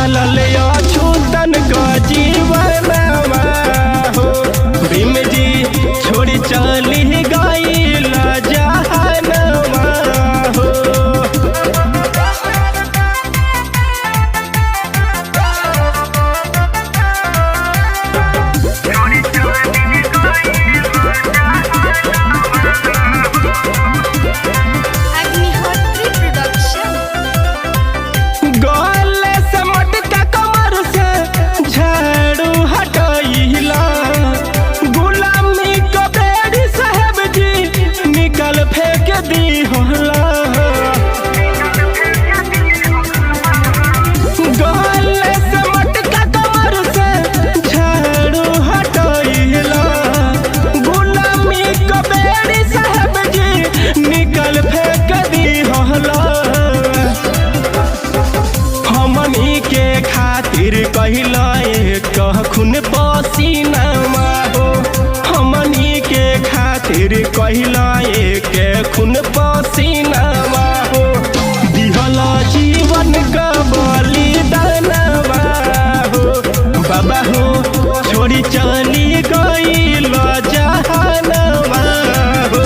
बदलल अछूतन का जीवनवा हो। भीम जी छोड़ चली गईल जहनवा हो। अग्निहोत्री प्रोडक्शन। गले से मटका कमर से झाड़ू हटाइला, गुलामी को बेड़ी साहब जी निकल फेंक दी होला। गले से मटका कमर से झाड़ू हटाइला, गुलामी को बेड़ी साहब जी निकल फेंक दी होला। हमनी के खातिर कहला एक खून पसीनावा हो। हमनी के खातिर कहला एक खून पसीनावा हो। दिहला जीवन का बलिदानवा हो। बाबा हो छोड़ी चली गईल जहनवा हो।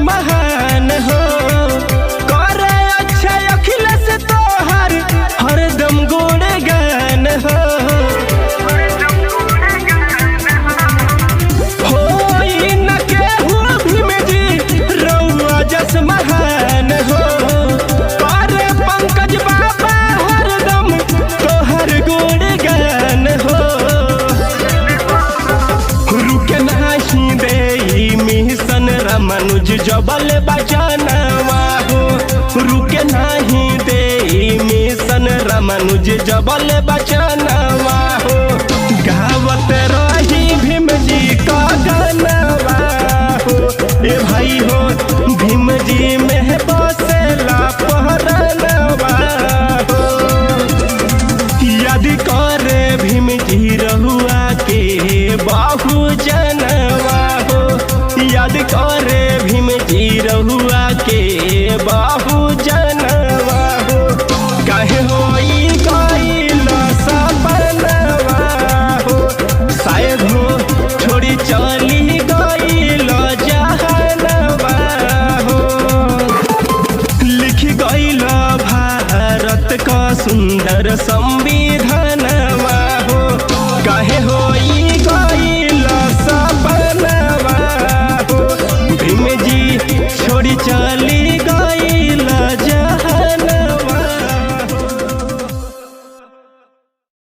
महान हो करे अच्छा अखिलेश तोहर हरदम गुणगान हो। न केहू भीम जी रउआ जस महान हो। करे पंकज बाबा हरदम तोहर गुणगान हो। रुके नाही दे मिशन रामानुज जबल बचनवा हो। रुके नहीं दे मिशन रामानुज जबल बचनवा हो। गावत रही भीम जी का गानवा हो। ए भाई हो भीम जी में बसेला पहरनवा हो। याद करे भीम जी रहुआ के बाहु जनवा हो। याद करे भीम जी रहुआ के बाहु